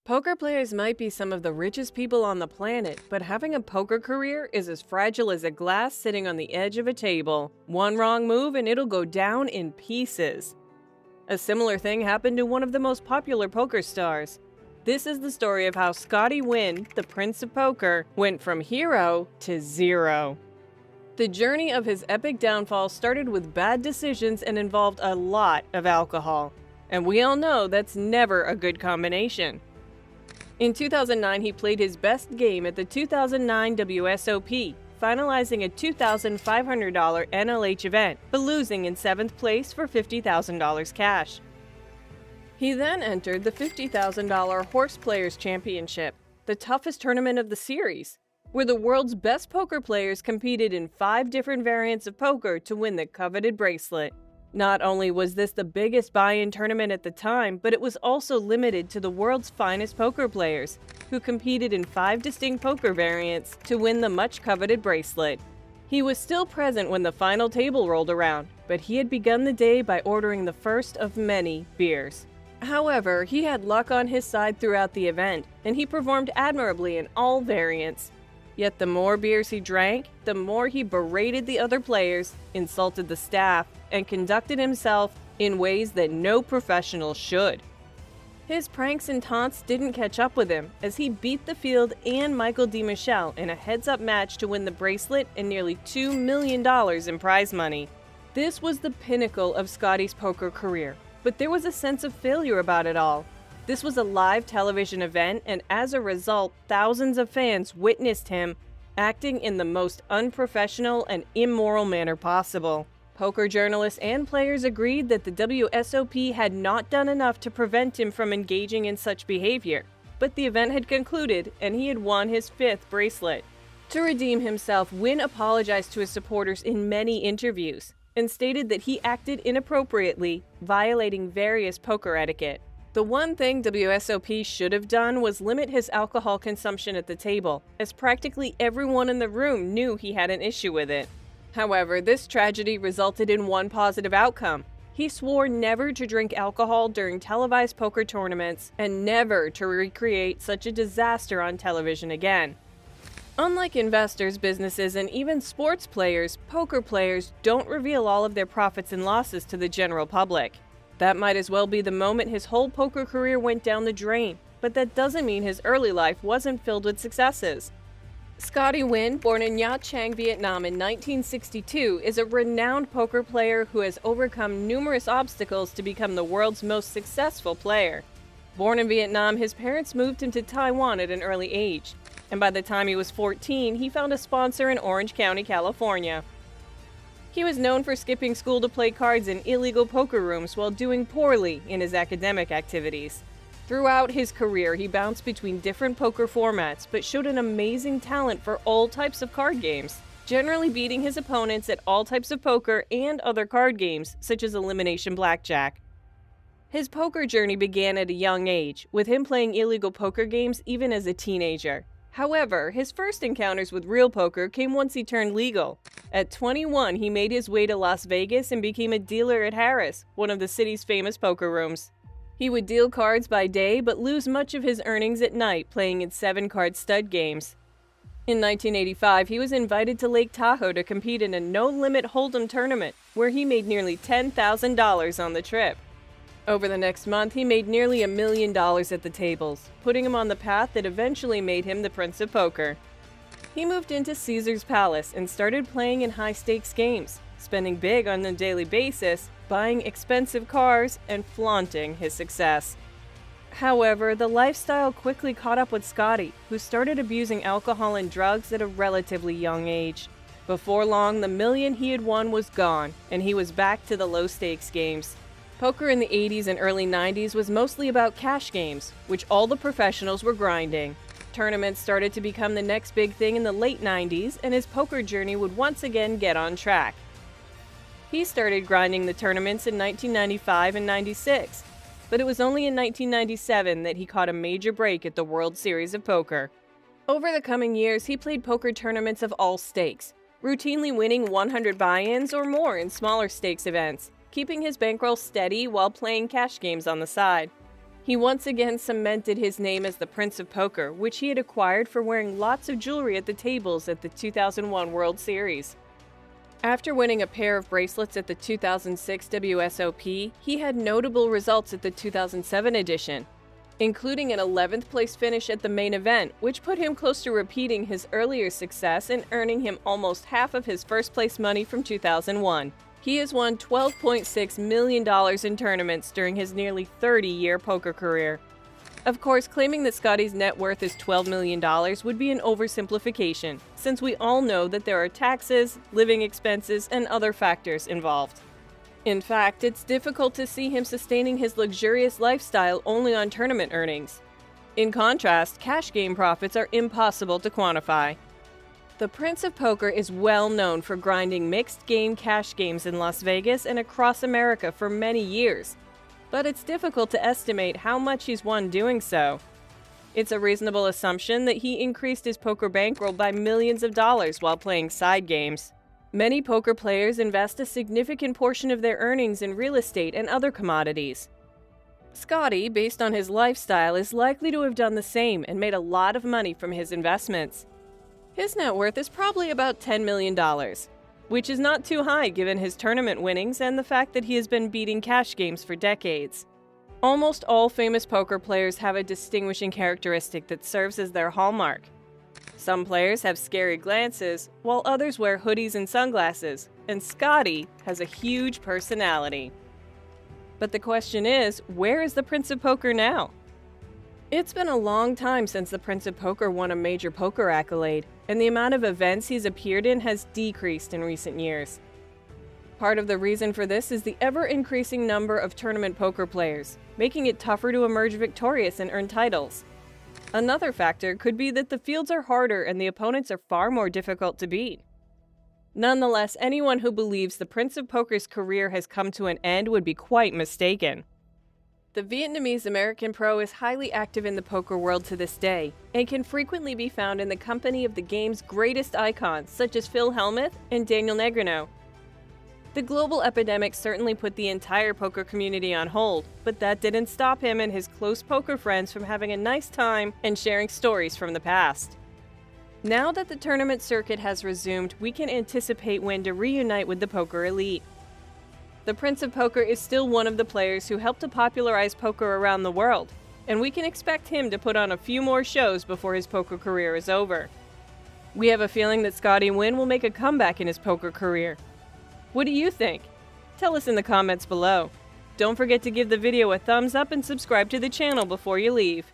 Poker players might be some of the richest people on the planet, but having a poker career is as fragile as a glass sitting on the edge of a table. One wrong move and it'll go down in pieces. A similar thing happened to one of the most popular poker stars. This is the story of how Scotty Nguyen, the Prince of Poker, went from hero to zero. The journey of his epic downfall started with bad decisions and involved a lot of alcohol. And we all know that's never a good combination. In 2009, he played his best game at the 2009 WSOP, finalizing a $2,500 NLH event, but losing in 7th place for $50,000 cash. He then entered the $50,000 Horse Players Championship, the toughest tournament of the series, where the world's best poker players competed in 5 different variants of poker to win the coveted bracelet. Not only was this the biggest buy-in tournament at the time, but it was also limited to the world's finest poker players, who competed in 5 distinct poker variants to win the much-coveted bracelet. He was still present when the final table rolled around, but he had begun the day by ordering the first of many beers. However, he had luck on his side throughout the event, and he performed admirably in all variants. Yet the more beers he drank, the more he berated the other players, insulted the staff, and conducted himself in ways that no professional should. His pranks and taunts didn't catch up with him, as he beat the field and Michael D. Michelle in a heads-up match to win the bracelet and nearly $2 million in prize money. This was the pinnacle of Scotty's poker career, but there was a sense of failure about it all. This was a live television event, and as a result, thousands of fans witnessed him acting in the most unprofessional and immoral manner possible. Poker journalists and players agreed that the WSOP had not done enough to prevent him from engaging in such behavior, but the event had concluded and he had won his 5th bracelet. To redeem himself, Nguyen apologized to his supporters in many interviews and stated that he acted inappropriately, violating various poker etiquette. The one thing WSOP should have done was limit his alcohol consumption at the table, as practically everyone in the room knew he had an issue with it. However, this tragedy resulted in one positive outcome. He swore never to drink alcohol during televised poker tournaments and never to recreate such a disaster on television again. Unlike investors, businesses, and even sports players, poker players don't reveal all of their profits and losses to the general public. That might as well be the moment his whole poker career went down the drain, but that doesn't mean his early life wasn't filled with successes. Scotty Nguyen, born in Nha Trang, Vietnam in 1962, is a renowned poker player who has overcome numerous obstacles to become the world's most successful player. Born in Vietnam, his parents moved him to Taiwan at an early age, and by the time he was 14, he found a sponsor in Orange County, California. He was known for skipping school to play cards in illegal poker rooms while doing poorly in his academic activities. Throughout his career, he bounced between different poker formats, but showed an amazing talent for all types of card games, generally beating his opponents at all types of poker and other card games, such as elimination blackjack. His poker journey began at a young age, with him playing illegal poker games even as a teenager. However, his first encounters with real poker came once he turned legal. At 21, he made his way to Las Vegas and became a dealer at Harrah's, one of the city's famous poker rooms. He would deal cards by day but lose much of his earnings at night playing in 7-card stud games. In 1985, he was invited to Lake Tahoe to compete in a no-limit hold'em tournament, where he made nearly $10,000 on the trip. Over the next month, he made nearly $1 million at the tables, putting him on the path that eventually made him the Prince of Poker. He moved into Caesar's Palace and started playing in high-stakes games, spending big on a daily basis, buying expensive cars, and flaunting his success. However, the lifestyle quickly caught up with Scotty, who started abusing alcohol and drugs at a relatively young age. Before long, the million he had won was gone, and he was back to the low-stakes games. Poker in the 80s and early 90s was mostly about cash games, which all the professionals were grinding. Tournaments started to become the next big thing in the late 90s, and his poker journey would once again get on track. He started grinding the tournaments in 1995 and 96, but it was only in 1997 that he caught a major break at the World Series of Poker. Over the coming years, he played poker tournaments of all stakes, routinely winning 100 buy-ins or more in smaller stakes events, keeping his bankroll steady while playing cash games on the side. He once again cemented his name as the Prince of Poker, which he had acquired for wearing lots of jewelry at the tables at the 2001 World Series. After winning a pair of bracelets at the 2006 WSOP, he had notable results at the 2007 edition, including an 11th place finish at the main event, which put him close to repeating his earlier success and earning him almost half of his first place money from 2001. He has won $12.6 million in tournaments during his nearly 30-year poker career. Of course, claiming that Scotty's net worth is $12 million would be an oversimplification, since we all know that there are taxes, living expenses, and other factors involved. In fact, it's difficult to see him sustaining his luxurious lifestyle only on tournament earnings. In contrast, cash game profits are impossible to quantify. The Prince of Poker is well known for grinding mixed-game cash games in Las Vegas and across America for many years, but it's difficult to estimate how much he's won doing so. It's a reasonable assumption that he increased his poker bankroll by millions of dollars while playing side games. Many poker players invest a significant portion of their earnings in real estate and other commodities. Scotty, based on his lifestyle, is likely to have done the same and made a lot of money from his investments. His net worth is probably about $10 million, which is not too high given his tournament winnings and the fact that he has been beating cash games for decades. Almost all famous poker players have a distinguishing characteristic that serves as their hallmark. Some players have scary glances, while others wear hoodies and sunglasses, and Scotty has a huge personality. But the question is, where is the Prince of Poker now? It's been a long time since the Prince of Poker won a major poker accolade, and the amount of events he's appeared in has decreased in recent years. Part of the reason for this is the ever-increasing number of tournament poker players, making it tougher to emerge victorious and earn titles. Another factor could be that the fields are harder and the opponents are far more difficult to beat. Nonetheless, anyone who believes the Prince of Poker's career has come to an end would be quite mistaken. The Vietnamese-American pro is highly active in the poker world to this day, and can frequently be found in the company of the game's greatest icons such as Phil Hellmuth and Daniel Negreanu. The global epidemic certainly put the entire poker community on hold, but that didn't stop him and his close poker friends from having a nice time and sharing stories from the past. Now that the tournament circuit has resumed, we can anticipate when to reunite with the poker elite. The Prince of Poker is still one of the players who helped to popularize poker around the world, and we can expect him to put on a few more shows before his poker career is over. We have a feeling that Scotty Nguyen will make a comeback in his poker career. What do you think? Tell us in the comments below. Don't forget to give the video a thumbs up and subscribe to the channel before you leave.